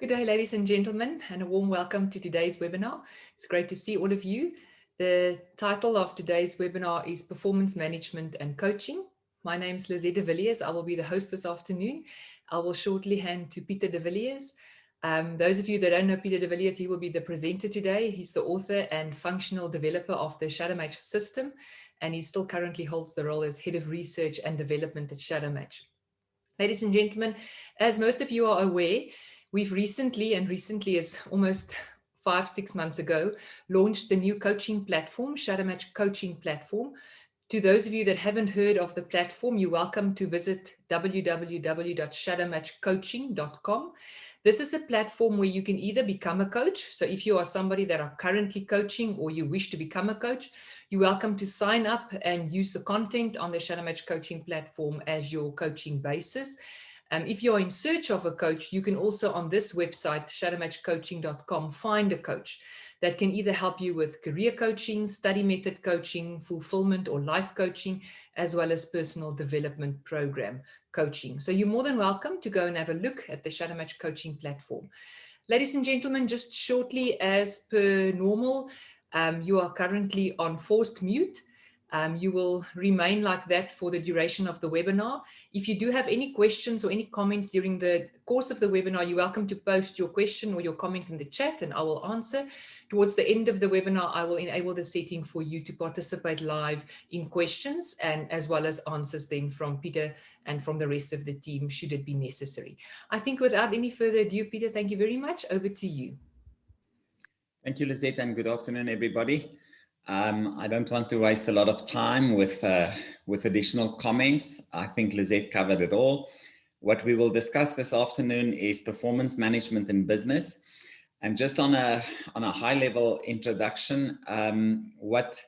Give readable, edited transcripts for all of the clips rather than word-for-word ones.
Good day, ladies and gentlemen, and a warm welcome to today's webinar. It's great to see all of you. The title of today's webinar is Performance Management and Coaching. My name is Lizette de Villiers. I will be the host this afternoon. I will shortly hand to Peter de Villiers. Those of you that don't know Peter de Villiers, he will be the presenter today. He's the author and functional developer of the ShadowMatch system, and he still currently holds the role as Head of Research and Development at ShadowMatch. Ladies and gentlemen, as most of you are aware, we've recently is almost 5-6 months ago, launched the new coaching platform, ShadowMatch Coaching Platform. To those of you that haven't heard of the platform, you're welcome to visit www.shadowmatchcoaching.com. This is a platform where you can either become a coach. So if you are somebody that are currently coaching or you wish to become a coach, you're welcome to sign up and use the content on the ShadowMatch coaching platform as your coaching basis. If you're in search of a coach, you can also on this website, shadowmatchcoaching.com, find a coach that can either help you with career coaching, study method coaching, fulfillment or life coaching, as well as personal development program coaching. So you're more than welcome to go and have a look at the ShadowMatch coaching platform. Ladies and gentlemen, just shortly as per normal, you are currently on forced mute. You will remain like that for the duration of the webinar. If you do have any questions or any comments during the course of the webinar, you're welcome to post your question or your comment in the chat and I will answer. Towards the end of the webinar, I will enable the setting for you to participate live in questions and as well as answers then from Peter and from the rest of the team should it be necessary. I think without any further ado, Peter, thank you very much. Over to you. Thank you, Lizette, and good afternoon, everybody. I don't want to waste a lot of time with additional comments. I think Lizette covered it all. What we will discuss this afternoon is performance management in business. And just on a high-level introduction, what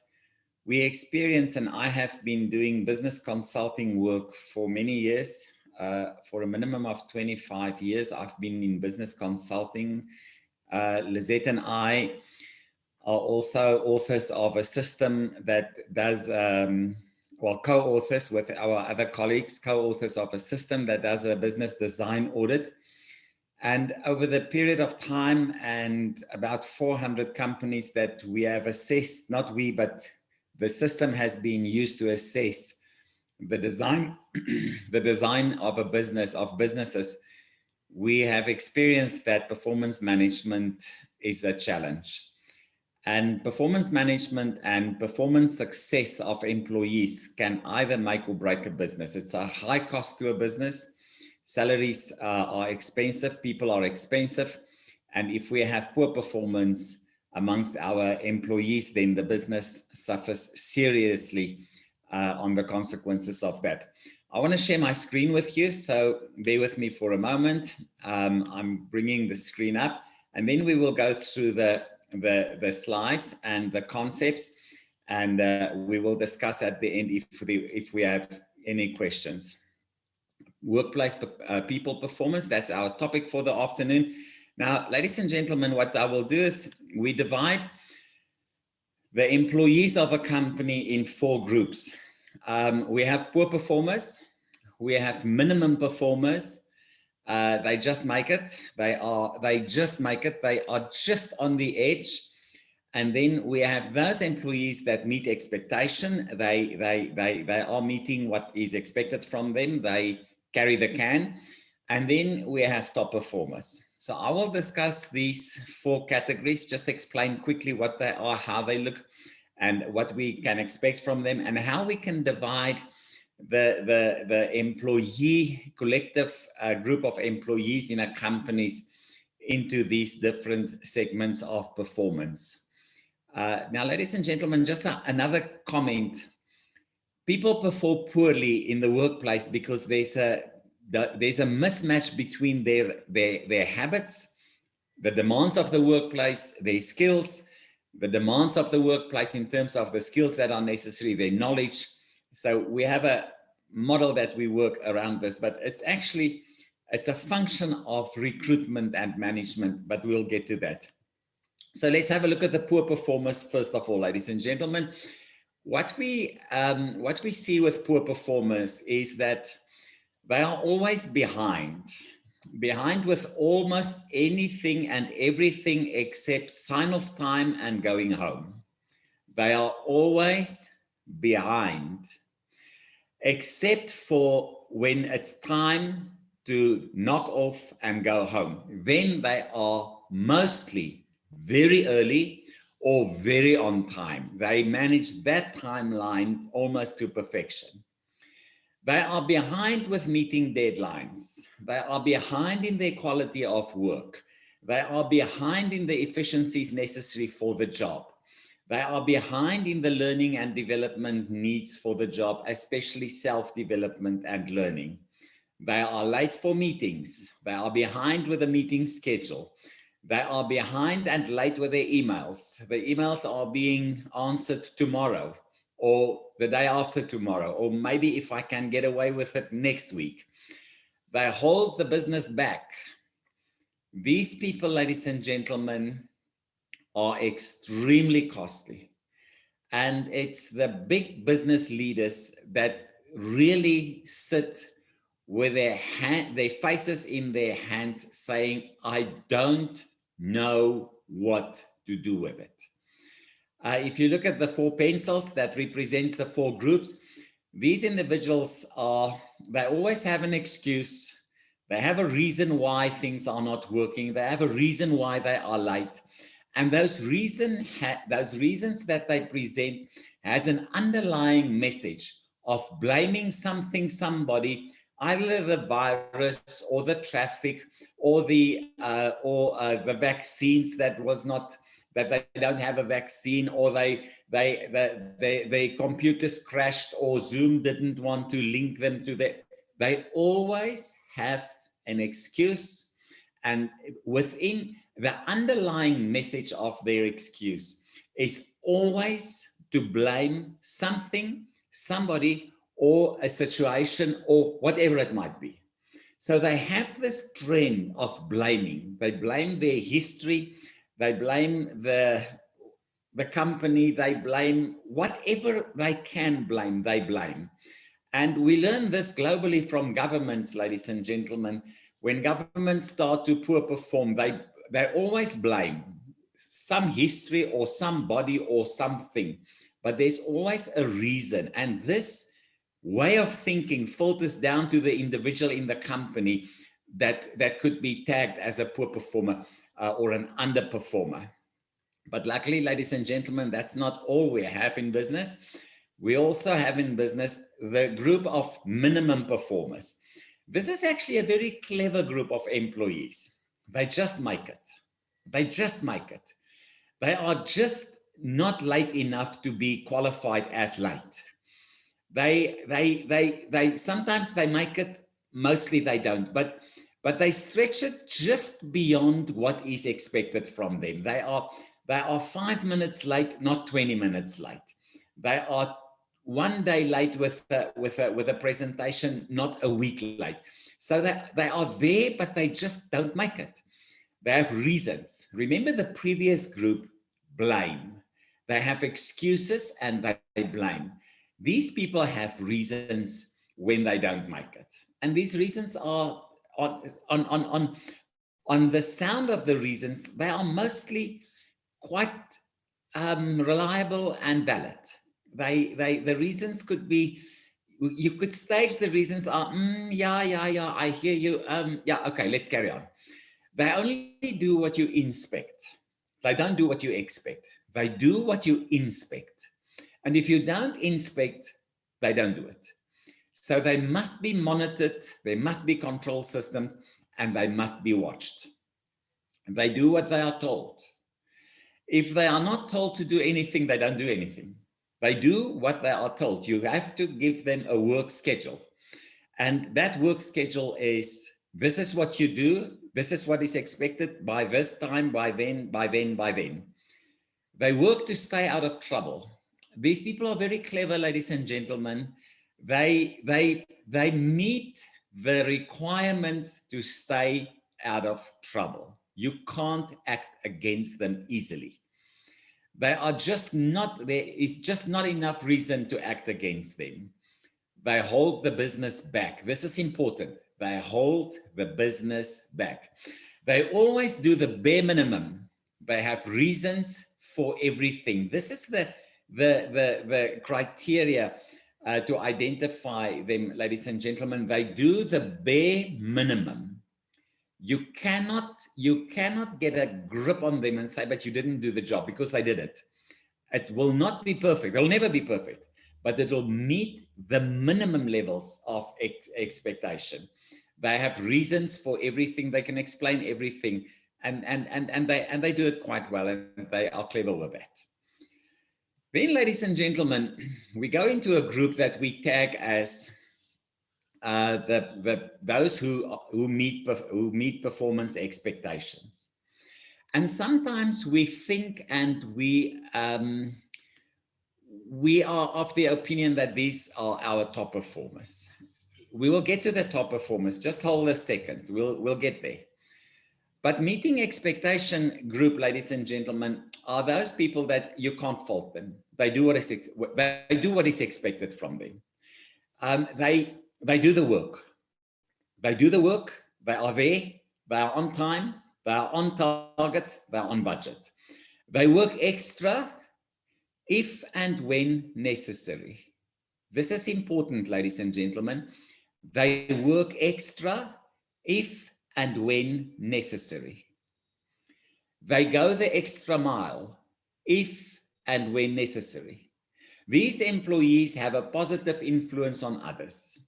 we experience, and I have been doing business consulting work for many years, for a minimum of 25 years, I've been in business consulting. Lizette and I are also authors of a system that does, co-authors with our other colleagues, co-authors of a system that does a business design audit. And over the period of time and about 400 companies that we have assessed, not we, but the system has been used to assess the design, the design of a business, of businesses, we have experienced that performance management is a challenge. And performance management and performance success of employees can either make or break a business. It's a high cost to a business. Salaries are expensive, people are expensive. And if we have poor performance amongst our employees, then the business suffers seriously on the consequences of that. I want to share my screen with you, so bear with me for a moment. I'm bringing the screen up, and then we will go through the slides and the concepts, and we will discuss at the end if we have any questions. Workplace people performance, that's our topic for the afternoon. Now, ladies and gentlemen, what I will do is we divide the employees of a company in 4 groups. We have poor performers, we have minimum performers, they just make it, they are just on the edge. And then we have those employees that meet expectation, they are meeting what is expected from them, they carry the can. And then we have top performers. So I will discuss these 4 categories, just explain quickly what they are, how they look, and what we can expect from them, and how we can divide the employee collective group of employees in a companies into these different segments of performance. Now, ladies and gentlemen, just another comment. People perform poorly in the workplace because there's a mismatch between their habits, the demands of the workplace, their skills, the demands of the workplace in terms of the skills that are necessary, their knowledge. So we have a model that we work around this, but it's a function of recruitment and management, but we'll get to that. So let's have a look at the poor performers first of all, ladies and gentlemen. What we see with poor performers is that they are always behind. behind with almost anything and everything except sign-off time and going home. They are always behind, except for when it's time to knock off and go home. Then they are mostly very early or very on time. They manage that timeline almost to perfection. They are behind with meeting deadlines. They are behind in their quality of work. They are behind in the efficiencies necessary for the job. They are behind in the learning and development needs for the job, especially self-development and learning. They are late for meetings. They are behind with the meeting schedule. They are behind and late with their emails. The emails are being answered tomorrow or the day after tomorrow, or maybe if I can get away with it next week. They hold the business back. These people, ladies and gentlemen, are extremely costly. And it's the big business leaders that really sit with their faces in their hands saying, I don't know what to do with it. If you look at the 4 pencils that represents the 4 groups, these individuals they always have an excuse. They have a reason why things are not working. They have a reason why they are late. And those reasons that they present has an underlying message of blaming something, somebody, either the virus or the traffic or the vaccines that they don't have a vaccine, or their computers crashed, or Zoom didn't want to link them to they always have an excuse, and within the underlying message of their excuse is always to blame something, somebody, or a situation, or whatever it might be. So they have this trend of blaming. They blame their history, they blame the company, they blame whatever they can blame, they blame. And we learn this globally from governments, ladies and gentlemen. When governments start to poor perform, they always blame some history or somebody or something, but there's always a reason. And this way of thinking filters down to the individual in the company that could be tagged as a poor performer or an underperformer. But luckily, ladies and gentlemen, that's not all we have in business. We also have in business the group of minimum performers. This is actually a very clever group of employees. They just make it. They just make it. They are just not late enough to be qualified as late. They sometimes they make it, mostly they don't, but they stretch it just beyond what is expected from them. They are 5 minutes late, not 20 minutes late. They are 1 day late with a presentation, not a week late. So that they are there, but they just don't make it. They have reasons. Remember the previous group, blame. They have excuses and they blame. These people have reasons when they don't make it. And these reasons are on the sound of the reasons, they are mostly quite reliable and valid. The reasons could be, you could stage the reasons are, yeah, I hear you. Yeah, okay, let's carry on. They only do what you inspect. They don't do what you expect. They do what you inspect. And if you don't inspect, they don't do it. So they must be monitored, there must be control systems, and they must be watched. They do what they are told. If they are not told to do anything, they don't do anything. They do what they are told. You have to give them a work schedule. And that work schedule is, this is what you do, this is what is expected by this time, by then. They work to stay out of trouble. These people are very clever, ladies and gentlemen. They meet the requirements to stay out of trouble. You can't act against them easily. They are just not, there is just not enough reason to act against them. They hold the business back. This is important. They hold the business back. They always do the bare minimum. They have reasons for everything. This is the criteria to identify them, ladies and gentlemen. They do the bare minimum. You cannot get a grip on them and say, but you didn't do the job, because they did it. It will not be perfect. It'll never be perfect, but it'll meet the minimum levels of expectation. They have reasons for everything. They can explain everything, and they do it quite well, and they are clever with that. Then, ladies and gentlemen, we go into a group that we tag as those who meet performance expectations. And sometimes we think, and we are of the opinion that these are our top performers. We will get to the top performers. Just hold a second. We'll get there. But meeting expectation group, ladies and gentlemen, are those people that you can't fault them. They do what is expected from them. They do the work. They do the work. They are there. They are on time. They are on target. They are on budget. They work extra if and when necessary. This is important, ladies and gentlemen. They work extra if and when necessary. They go the extra mile if and when necessary. These employees have a positive influence on others.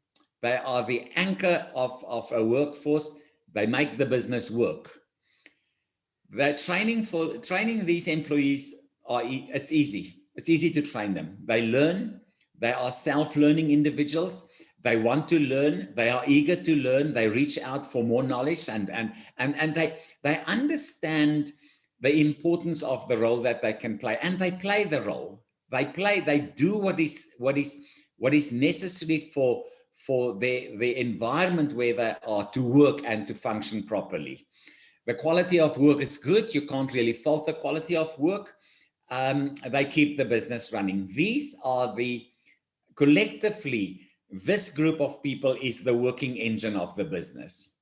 They are the anchor of a workforce. They make the business work. The training these employees it's easy. It's easy to train them. They learn. They are self-learning individuals. They want to learn. They are eager to learn. They reach out for more knowledge, and they understand the importance of the role that they can play, and they play the role. They do what is necessary for the environment where they are to work and to function properly. The quality of work is good. You can't really fault the quality of work. They keep the business running. These are collectively, this group of people is the working engine of the business.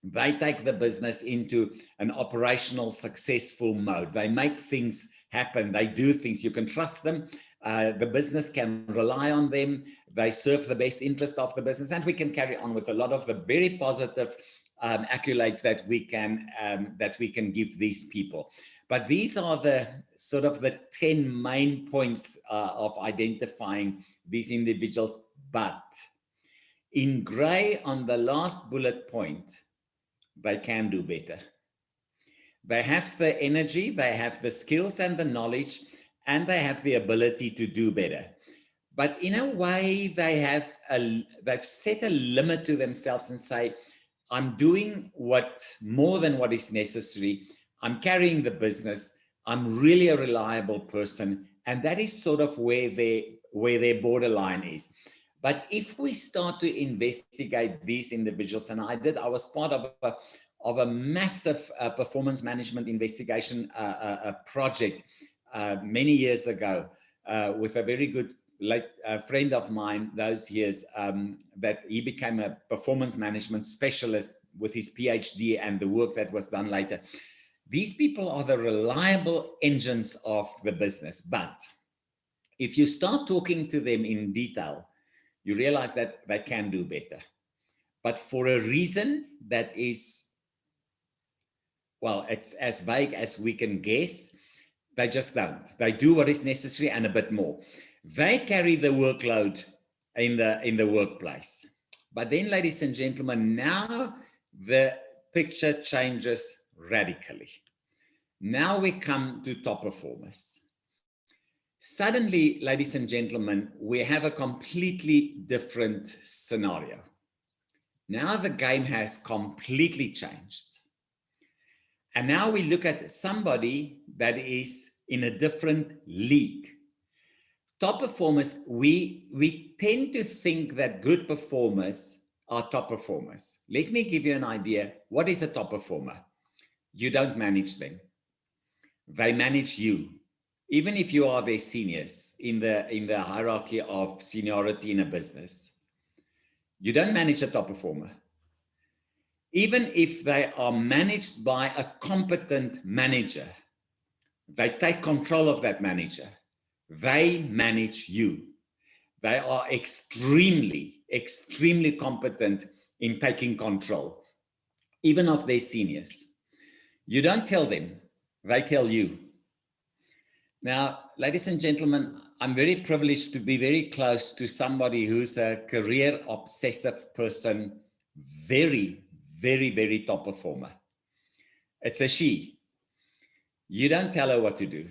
They take the business into an operational, successful mode. They make things happen. They do things. You can trust them. The business can rely on them. They serve the best interest of the business, and we can carry on with a lot of the very positive accolades that we can give these people. But these are the sort of the 10 main points of identifying these individuals. But in gray on the last bullet point, they can do better. They have the energy, they have the skills and the knowledge, and they have the ability to do better. But in a way, they've set a limit to themselves and say, I'm doing more than what is necessary. I'm carrying the business. I'm really a reliable person. And that is sort of where their borderline is. But if we start to investigate these individuals, and I was part of a massive performance management investigation project many years ago with a very good friend of mine those years, that he became a performance management specialist with his PhD and the work that was done later. These people are the reliable engines of the business. But if you start talking to them in detail, you realize that they can do better. But for a reason that is, well, it's as vague as we can guess, they just don't. They do what is necessary and a bit more. They carry the workload in the workplace. But then, ladies and gentlemen, now the picture changes radically. Now we come to top performers. Suddenly, ladies and gentlemen, we have a completely different scenario. Now the game has completely changed. And now we look at somebody that is in a different league. Top performers, we tend to think that good performers are top performers. Let me give you an idea. What is a top performer? You don't manage them. They manage you. Even if you are their seniors in the hierarchy of seniority in a business, you don't manage a top performer. Even if they are managed by a competent manager, they take control of that manager. They manage you. They are extremely, extremely competent in taking control, even of their seniors. You don't tell them, they tell you. Now, ladies and gentlemen, I'm very privileged to be very close to somebody who's a career obsessive person, very, very, very top performer. It's a she. You don't tell her what to do.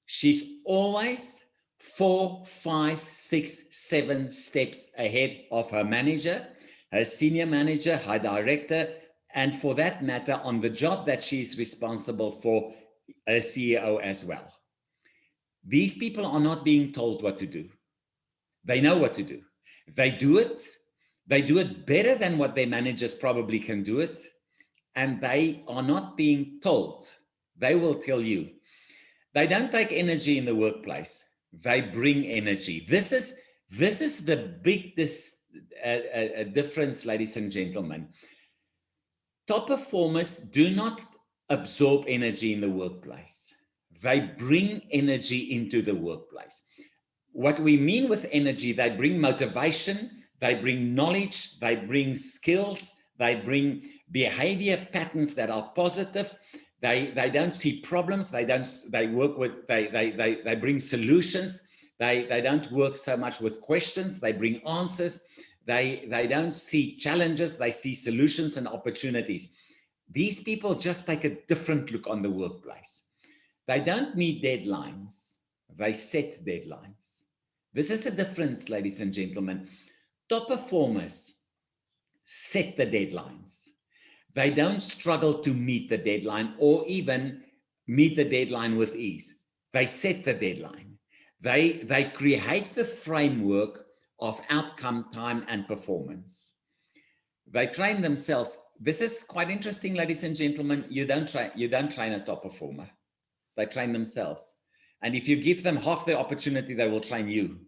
She's always 4, 5, 6, 7 steps ahead of her manager, her senior manager, her director, and for that matter, on the job that she's responsible for, a CEO as well. These people are not being told what to do. They know what to do. They do it. They do it better than what their managers probably can do it. And they are not being told. They will tell you. They don't take energy in the workplace. They bring energy. This is the big difference, ladies and gentlemen. Top performers do not absorb energy in the workplace. They bring energy into the workplace. What we mean with energy, they bring motivation, they bring knowledge, they bring skills, they bring behavior patterns that are positive. They don't see problems. They bring solutions. They don't work so much with questions. They bring answers. They don't see challenges. They see solutions and opportunities. These people just take a different look on the workplace. They don't meet deadlines. They set deadlines. This is a difference, ladies and gentlemen. Top performers set the deadlines. They don't struggle to meet the deadline or even meet the deadline with ease. They set the deadline. They create the framework of outcome, time, and performance. They train themselves. This is quite interesting, ladies and gentlemen. You don't train a top performer. They train themselves. And if you give them half the opportunity, they will train you.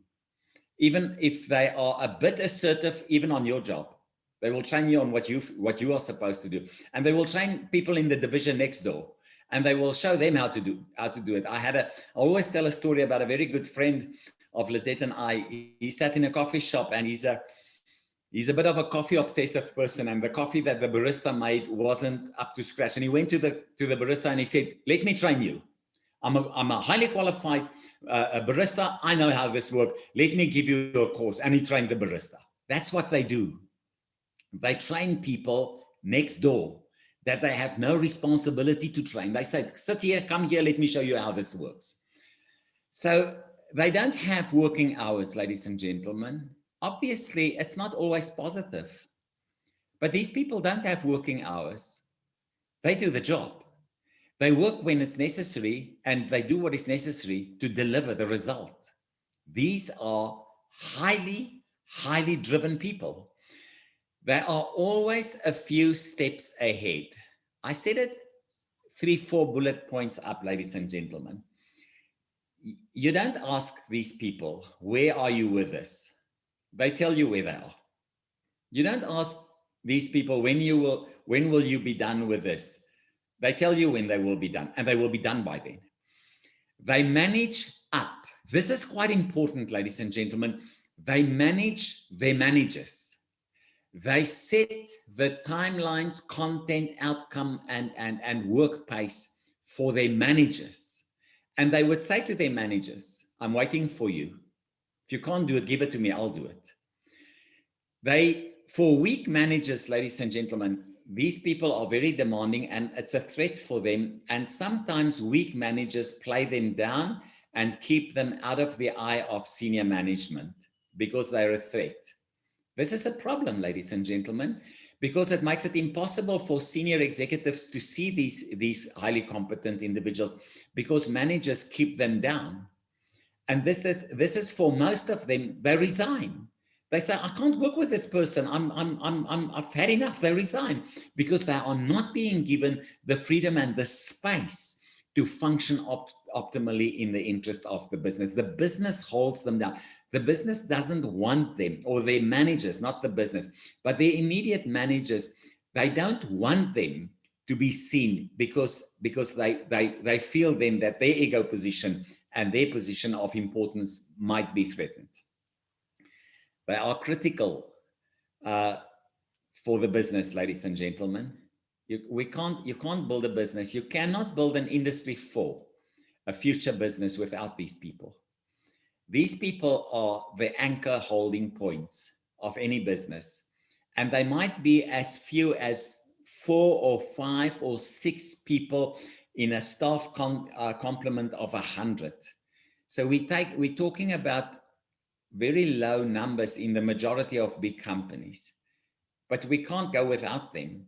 Even if they are a bit assertive, even on your job, they will train you on what you are supposed to do. And they will train people in the division next door, and they will show them how to do it. I always tell a story about a very good friend of Lizette and I. He sat in a coffee shop, and he's a bit of a coffee obsessive person, and the coffee that the barista made wasn't up to scratch. And he went to the barista and he said, "Let me train you. I'm a highly qualified barista. I know how this works. Let me give you a course." And he trained the barista. That's what they do. They train people next door that they have no responsibility to train. They say, "Sit here, come here, let me show you how this works." So they don't have working hours, ladies and gentlemen. Obviously, it's not always positive. But these people don't have working hours. They do the job. They work when it's necessary, and they do what is necessary to deliver the result. These are highly, highly driven people. They are always a few steps ahead. I said it 3, 4 bullet points up, ladies and gentlemen. You don't ask these people, "Where are you with this?" They tell you where they are. You don't ask these people, when will you be done with this? They tell you when they will be done, and they will be done by then. They manage up. This is quite important, ladies and gentlemen. They manage their managers. They set the timelines, content, outcome, and work pace for their managers. And they would say to their managers, "I'm waiting for you. If you can't do it, give it to me, I'll do it." For weak managers, ladies and gentlemen, these people are very demanding, and it's a threat for them. And sometimes weak managers play them down and keep them out of the eye of senior management because they're a threat. This is a problem, ladies and gentlemen, because it makes it impossible for senior executives to see these highly competent individuals, because managers keep them down. And this is for most of them, they resign. They say, "I can't work with this person. I've had enough." They resign because they are not being given the freedom and the space to function optimally in the interest of the business. The business holds them down. The business doesn't want them, or their managers, not the business, but their immediate managers. They don't want them to be seen because they feel then that their ego position and their position of importance might be threatened. They are critical for the business, ladies and gentlemen. You can't build a business. You cannot build an industry for a future business without these people. These people are the anchor holding points of any business. And they might be as few as 4 or 5 or 6 people in a staff complement of 100. So we're talking about very low numbers in the majority of big companies. But we can't go without them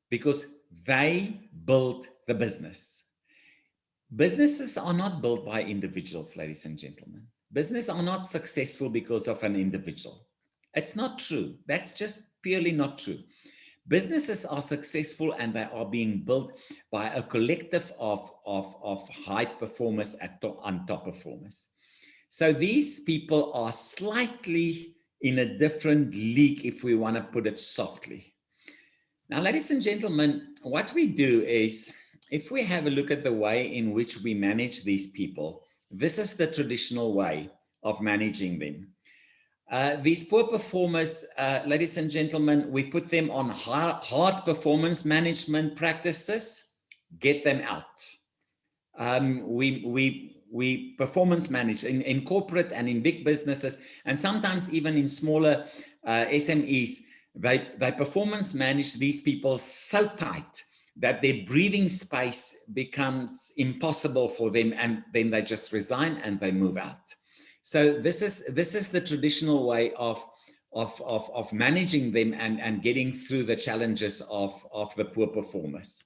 because they build the business. Businesses are not built by individuals, ladies and gentlemen. Businesses are not successful because of an individual. It's not true. That's just purely not true. Businesses are successful and they are being built by a collective of high performers and top performers. So these people are slightly in a different league, if we want to put it softly. Now, ladies and gentlemen, what we do is, if we have a look at the way in which we manage these people, this is the traditional way of managing them. These poor performers, ladies and gentlemen, we put them on hard performance management practices, get them out. We performance manage in corporate and in big businesses, and sometimes even in smaller SMEs, they performance manage these people so tight that their breathing space becomes impossible for them, and then they just resign and they move out. So this is the traditional way of managing them and getting through the challenges of the poor performers.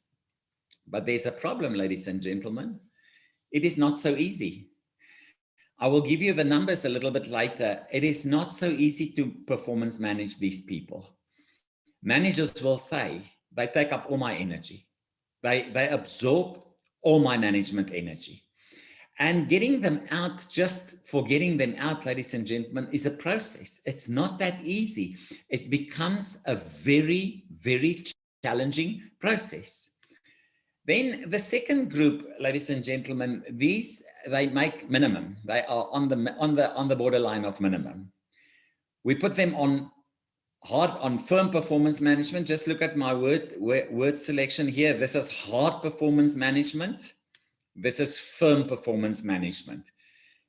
But there's a problem, ladies and gentlemen. It is not so easy. I will give you the numbers a little bit later. It is not so easy to performance manage these people. Managers will say, they take up all my energy. They absorb all my management energy. And getting them out, just for getting them out, ladies and gentlemen, is a process. It's not that easy. It becomes a very, very challenging process. Then the second group, ladies and gentlemen, they make minimum. They are on the borderline of minimum. We put them on firm performance management. Just look at my word selection here. This is hard performance management. This is firm performance management.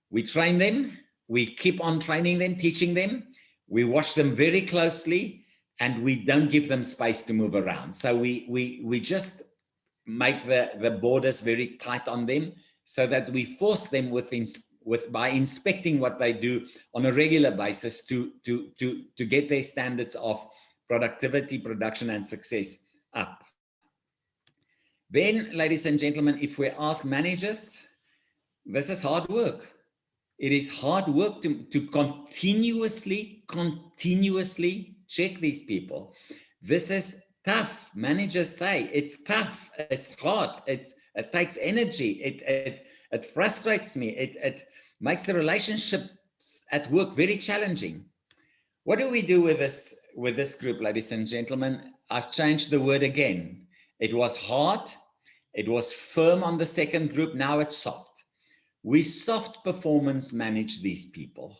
We train them. We keep on training them, teaching them. We watch them very closely, and we don't give them space to move around. So we just make the borders very tight on them, so that we force them by inspecting what they do on a regular basis to get their standards of productivity, production, and success up. Then, ladies and gentlemen, if we ask managers, this is hard work. It is hard work to continuously check these people. This is tough. Managers say it's tough, it's hard, it takes energy, it frustrates me, it makes the relationships at work very challenging. What do we do with this group, ladies and gentlemen? I've changed the word again. It was hard, it was firm on the second group, now it's soft. We soft performance manage these people.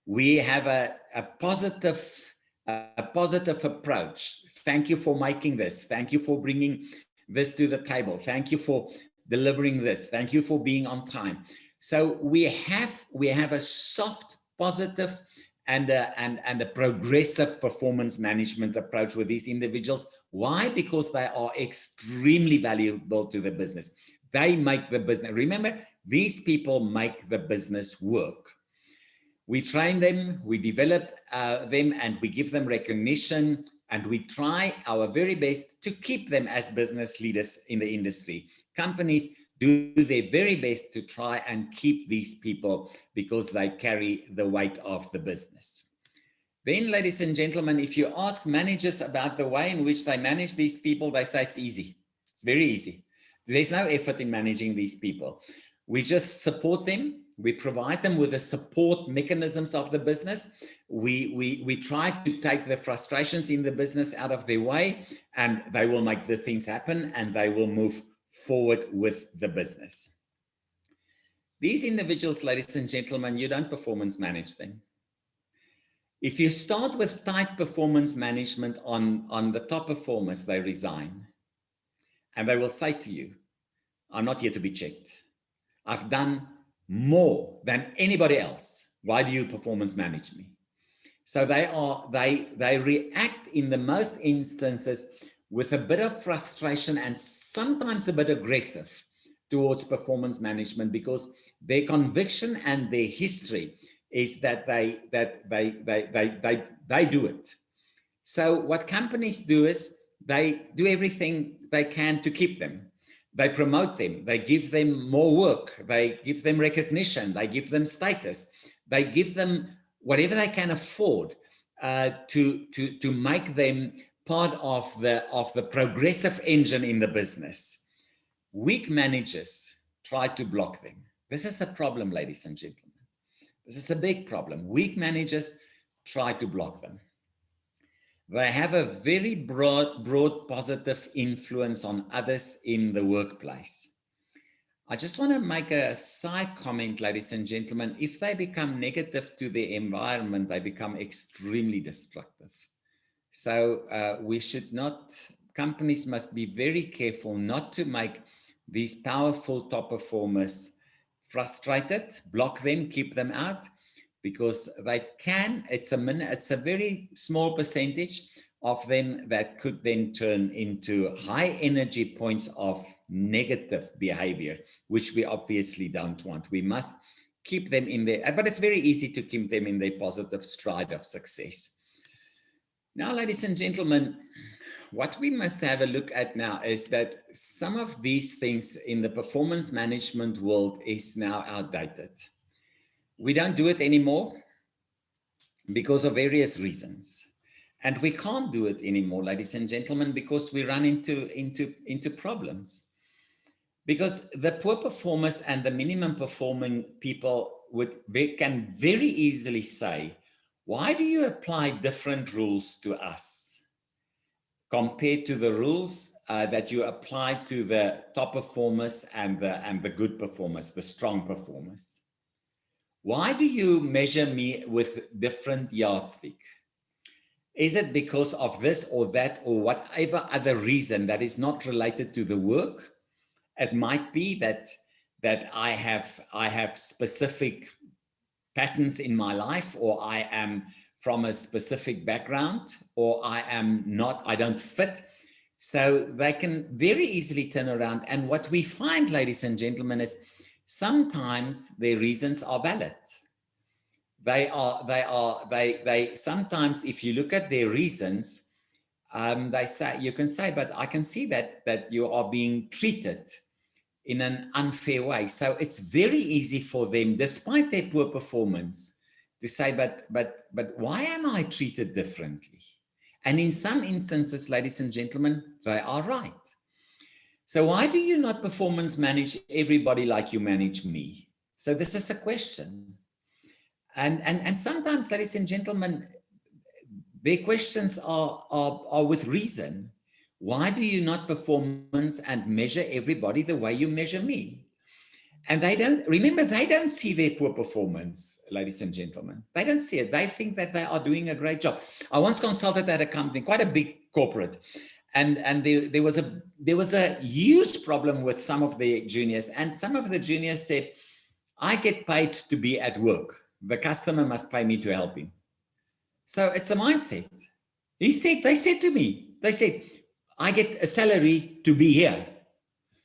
We have a positive approach. Thank you for making this. Thank you for bringing this to the table. Thank you for delivering this. Thank you for being on time. So we have a soft, positive, and a progressive performance management approach with these individuals. Why? Because they are extremely valuable to the business. They make the business. Remember, these people make the business work. We train them, we develop them, and we give them recognition, and we try our very best to keep them as business leaders in the industry. Companies do their very best to try and keep these people because they carry the weight of the business. Then, ladies and gentlemen, if you ask managers about the way in which they manage these people, they say it's easy. It's very easy. There's no effort in managing these people. We just support them. We provide them with the support mechanisms of the business. We try to take the frustrations in the business out of their way, and they will make the things happen, and they will move forward with the business. These individuals, ladies and gentlemen, you don't performance manage them. If you start with tight performance management on the top performers, they resign. And they will say to you, I'm not here to be checked. I've done more than anybody else. Why do you performance manage me? So they react in the most instances with a bit of frustration and sometimes a bit aggressive towards performance management, because their conviction and their history is that they do it. So what companies do is they do everything they can to keep them. They promote them, they give them more work, they give them recognition, they give them status, they give them whatever they can afford to make them part of the progressive engine in the business. Weak managers try to block them. This is a problem, ladies and gentlemen. This is a big problem. Weak managers try to block them. They have a very broad positive influence on others in the workplace. I just want to make a side comment, ladies and gentlemen. If they become negative to the environment, they become extremely destructive. So we should not, companies must be very careful not to make these powerful top performers frustrated, block them, keep them out, because they can, it's a very small percentage of them that could then turn into high energy points of negative behavior, which we obviously don't want. We must keep them in there, but it's very easy to keep them in their positive stride of success. Now, ladies and gentlemen, what we must have a look at now is that some of these things in the performance management world is now outdated. We don't do it anymore because of various reasons. And we can't do it anymore, ladies and gentlemen, because we run into problems. Because the poor performers and the minimum performing people can very easily say, why do you apply different rules to us compared to the rules that you apply to the top performers and the good performers, the strong performers? Why do you measure me with different yardstick? Is it because of this or that or whatever other reason that is not related to the work? It might be that I have specific patterns in my life, or I am from a specific background, or I don't fit. So they can very easily turn around. And what we find, ladies and gentlemen, is sometimes their reasons are valid. They sometimes, if you look at their reasons, they say, you can say, but I can see that you are being treated in an unfair way. So it's very easy for them, despite their poor performance, to say, but why am I treated differently? And in some instances, ladies and gentlemen, they are right. So why do you not performance manage everybody like you manage me? So this is a question. And sometimes, ladies and gentlemen, their questions are with reason. Why do you not performance and measure everybody the way you measure me? And they don't see their poor performance, ladies and gentlemen. They don't see it. They think that they are doing a great job. I once consulted at a company, quite a big corporate, and there was a huge problem with some of the juniors. And some of the juniors said, I get paid to be at work. The customer must pay me to help him. So it's a mindset. They said to me, I get a salary to be here.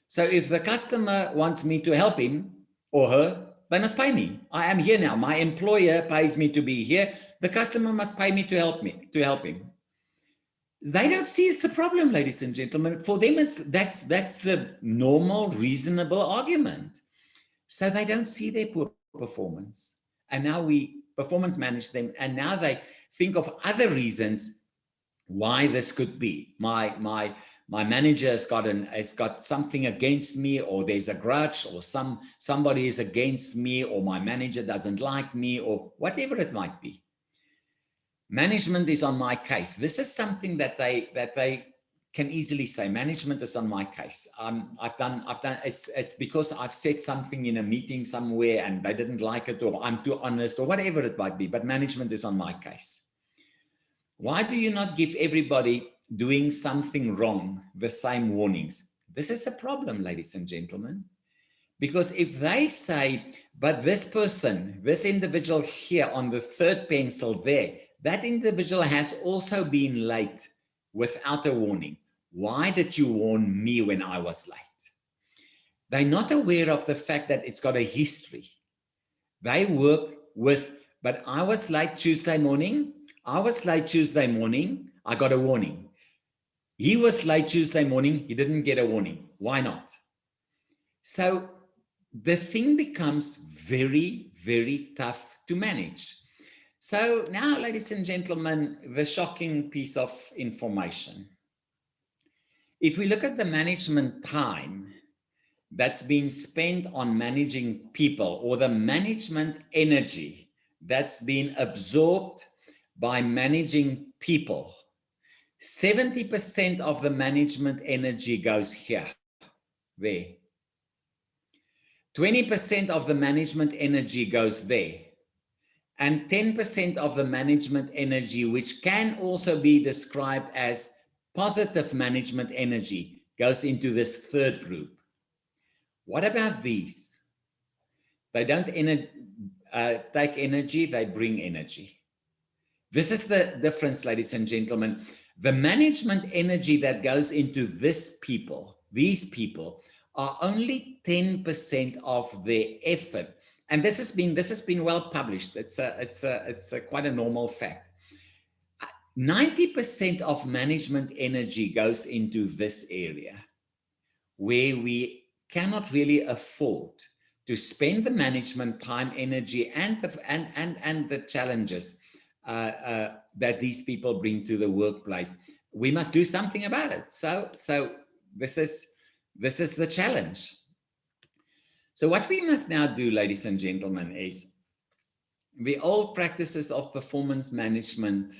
So if the customer wants me to help him or her, they must pay me. I am here now. My employer pays me to be here. The customer must pay me to help him. They don't see it's a problem, ladies and gentlemen. For them, that's the normal, reasonable argument. So they don't see their poor performance. And now we performance manage them. And now they think of other reasons why this could be. My manager has got something against me, or there's a grudge, or somebody is against me, or my manager doesn't like me, or whatever it might be. Management is on my case. This is something that they can easily say. Management is on my case. I've done. It's because I've said something in a meeting somewhere and they didn't like it, or I'm too honest, or whatever it might be. But management is on my case. Why do you not give everybody doing something wrong the same warnings? This is a problem, ladies and gentlemen. Because if they say, but this person, this individual here on the third pencil there, that individual has also been late without a warning. Why did you warn me when I was late? They're not aware of the fact that it's got a history. They work with, but I was late Tuesday morning. I was late Tuesday morning. I got a warning. He was late Tuesday morning. He didn't get a warning. Why not? So the thing becomes very, very tough to manage. So now, ladies and gentlemen, the shocking piece of information. If we look at the management time that's been spent on managing people, or the management energy that's been absorbed by managing people, 70% of the management energy goes here, there. 20% of the management energy goes there. And 10% of the management energy, which can also be described as positive management energy, goes into this third group. What about these? They don't take energy, they bring energy. This is the difference, ladies and gentlemen. The management energy that goes into these people are only 10% of their effort. And this has been well published. It's quite a normal fact. 90% of management energy goes into this area, where we cannot really afford to spend the management time, energy, and the challenges that these people bring to the workplace. We must do something about it. So this is the challenge. So what we must now do, ladies and gentlemen, is the old practices of performance management.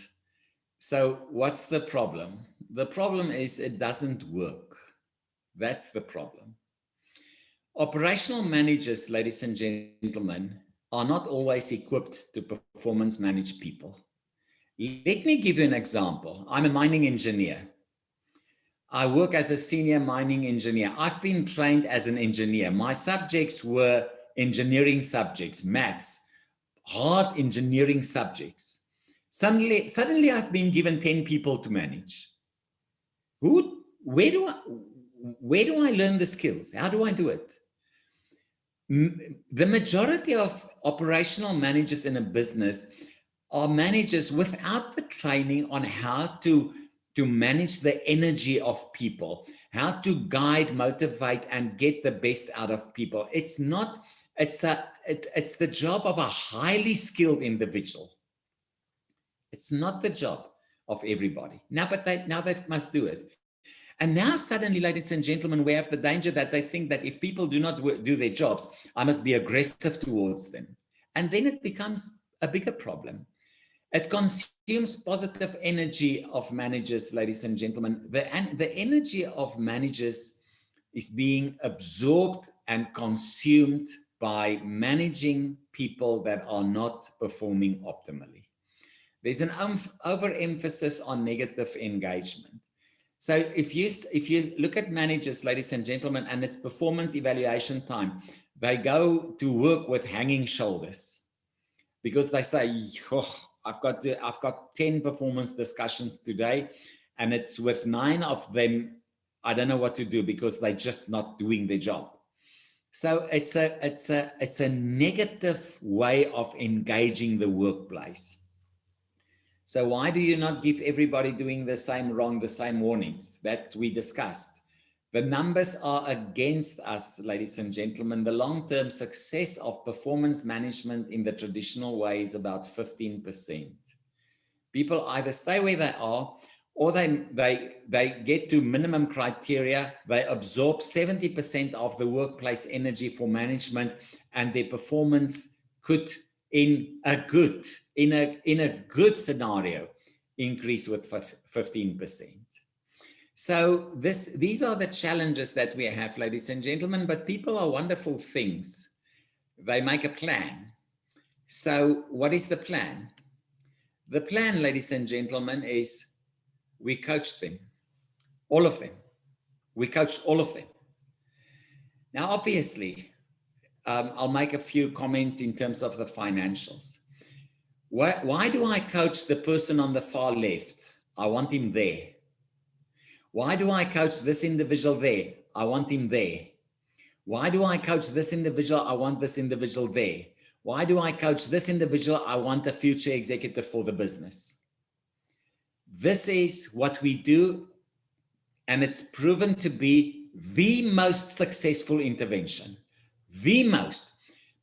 So what's the problem? The problem is it doesn't work. That's the problem. Operational managers, ladies and gentlemen, are not always equipped to performance manage people. Let me give you an example. I'm a mining engineer. I work as a senior mining engineer. I've been trained as an engineer. My subjects were engineering subjects, maths, hard engineering subjects. Suddenly I've been given 10 people to manage. Where do I learn the skills? How do I do it? The majority of operational managers in a business are managers without the training on how to manage the energy of people, how to guide, motivate, and get the best out of people. It's the job of a highly skilled individual. It's not the job of everybody. Now they must do it. And now suddenly, ladies and gentlemen, we have the danger that they think that if people do not do their jobs, I must be aggressive towards them. And then it becomes a bigger problem. It consumes positive energy of managers, ladies and gentlemen. The energy of managers is being absorbed and consumed by managing people that are not performing optimally. There's an overemphasis on negative engagement. So if you look at managers, ladies and gentlemen, and it's performance evaluation time, they go to work with hanging shoulders because they say, oh, I've got 10 performance discussions today, and it's with 9 of them, I don't know what to do because they're just not doing their job. So it's a negative way of engaging the workplace. So why do you not give everybody doing the same wrong, the same warnings that we discussed? The numbers are against us, ladies and gentlemen. The long-term success of performance management in the traditional way is about 15%. People either stay where they are or they get to minimum criteria, they absorb 70% of the workplace energy for management, and their performance could, in a good scenario, increase with 15%. So these are the challenges that we have, ladies and gentlemen, but people are wonderful things. They make a plan. So what is the plan? The plan, ladies and gentlemen, is we coach them, all of them. We coach all of them. Now, obviously, I'll make a few comments in terms of the financials. Why do I coach the person on the far left? I want him there. Why do I coach this individual there? I want him there. Why do I coach this individual? I want this individual there. Why do I coach this individual? I want a future executive for the business. This is what we do, and it's proven to be the most successful intervention. The most.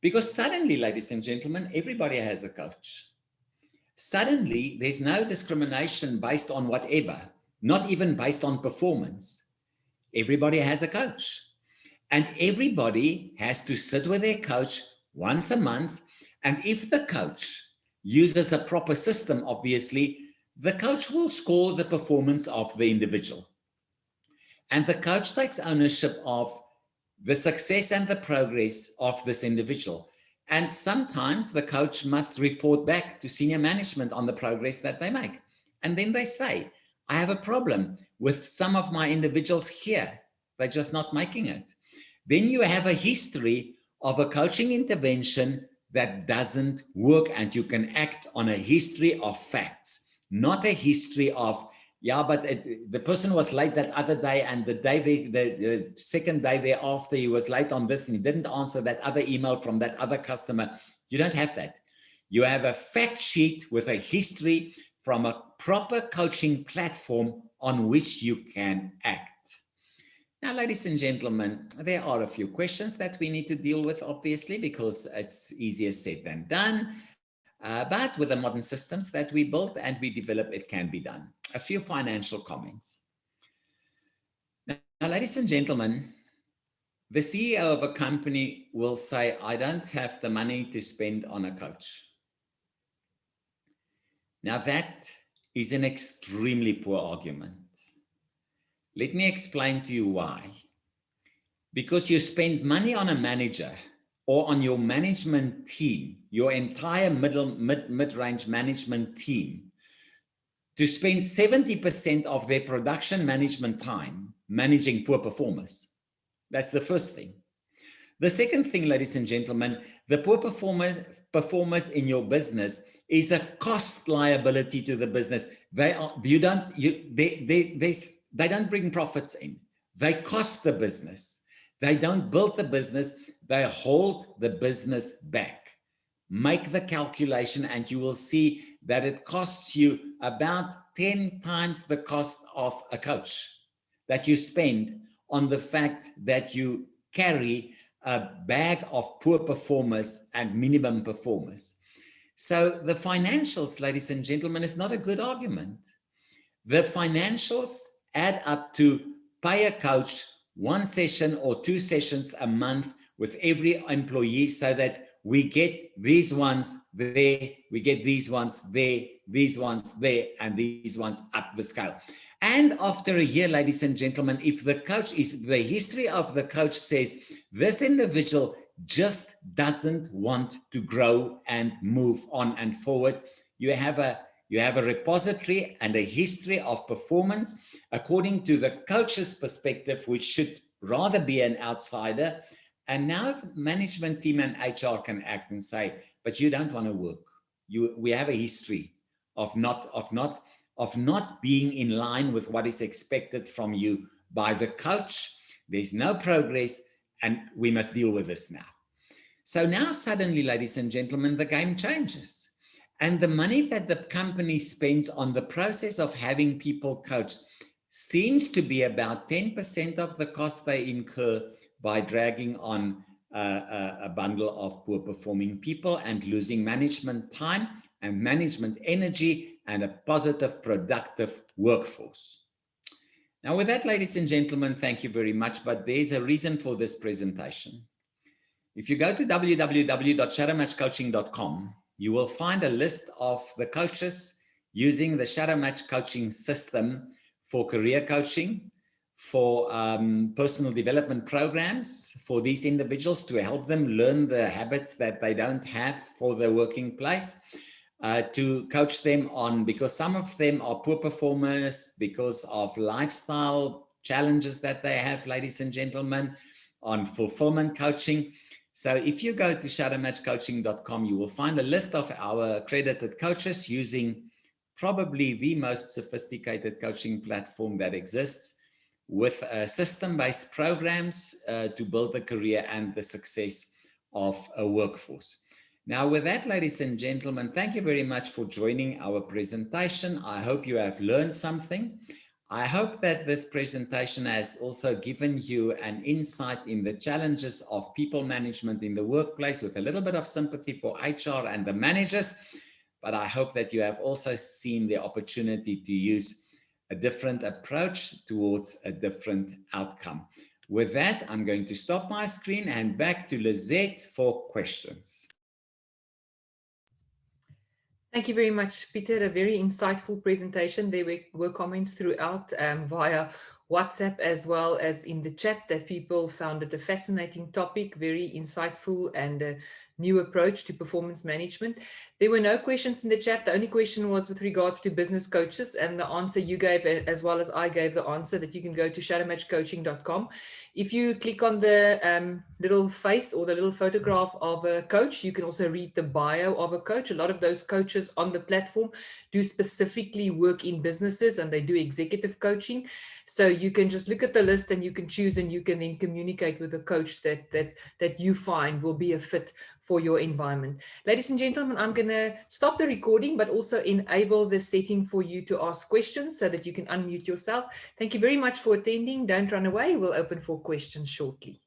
Because suddenly, ladies and gentlemen, everybody has a coach. Suddenly, there's no discrimination based on whatever, not even based on performance. Everybody has a coach. And everybody has to sit with their coach once a month. And if the coach uses a proper system, obviously, the coach will score the performance of the individual. And the coach takes ownership of the success and the progress of this individual. And sometimes the coach must report back to senior management on the progress that they make. And then they say, I have a problem with some of my individuals here. They're just not making it. Then you have a history of a coaching intervention that doesn't work, and you can act on a history of facts, not a history of, yeah, but the person was late that other day, and the second day thereafter, he was late on this and he didn't answer that other email from that other customer. You don't have that. You have a fact sheet with a history from a proper coaching platform on which you can act. Now, ladies and gentlemen, there are a few questions that we need to deal with, obviously, because it's easier said than done. But with the modern systems that we built and we develop, it can be done. A few financial comments. Now, ladies and gentlemen, the CEO of a company will say, I don't have the money to spend on a coach. Now, that is an extremely poor argument. Let me explain to you why. Because you spend money on a manager or on your management team, your entire mid-range management team, to spend 70% of their production management time managing poor performers. That's the first thing. The second thing, ladies and gentlemen, the poor performers in your business is a cost liability to the business. They don't bring profits in. They cost the business. They don't build the business. They hold the business back. Make the calculation and you will see that it costs you about 10 times the cost of a coach that you spend on the fact that you carry a bag of poor performers and minimum performers. So the financials, ladies and gentlemen, is not a good argument. The financials add up to pay a coach 1 session or 2 sessions a month with every employee so that we get these ones there, we get these ones there, these ones there, and these ones up the scale. And after a year, ladies and gentlemen, if the history of the coach says this individual just doesn't want to grow and move on and forward, you have a repository and a history of performance according to the coach's perspective, which should rather be an outsider. And now if management team and HR can act and say, but you don't want to work. We have a history of not being in line with what is expected from you by the coach. There's no progress, and we must deal with this now. So now suddenly, ladies and gentlemen, the game changes. And the money that the company spends on the process of having people coached seems to be about 10% of the cost they incur by dragging on a bundle of poor performing people and losing management time and management energy and a positive, productive workforce. Now, with that, ladies and gentlemen, thank you very much, but there's a reason for this presentation. If you go to www.shadowmatchcoaching.com, you will find a list of the coaches using the Shadow Match coaching system for career coaching, for personal development programs for these individuals to help them learn the habits that they don't have for the working place, to coach them on, because some of them are poor performers because of lifestyle challenges that they have, ladies and gentlemen, on fulfillment coaching. So if you go to shadowmatchcoaching.com, you will find a list of our accredited coaches using probably the most sophisticated coaching platform that exists, with system-based programs to build the career and the success of a workforce. Now, with that, ladies and gentlemen, thank you very much for joining our presentation. I hope you have learned something. I hope that this presentation has also given you an insight in the challenges of people management in the workplace, with a little bit of sympathy for HR and the managers. But I hope that you have also seen the opportunity to use a different approach towards a different outcome. With that, I'm going to stop my screen and back to Lizette for questions. Thank you very much, Peter. A very insightful presentation. There were comments throughout via WhatsApp as well as in the chat that people found it a fascinating topic, very insightful and a new approach to performance management. There were no questions in the chat. The only question was with regards to business coaches, and the answer you gave, as well as I gave the answer, that you can go to shadowmatchcoaching.com. If you click on the little face or the little photograph of a coach, you can also read the bio of a coach. A lot of those coaches on the platform do specifically work in businesses, and they do executive coaching. So you can just look at the list and you can choose, and you can then communicate with a coach that you find will be a fit for your environment. Ladies and gentlemen, I'm going to stop the recording, but also enable the setting for you to ask questions so that you can unmute yourself. Thank you very much for attending. Don't run away. We'll open for questions shortly.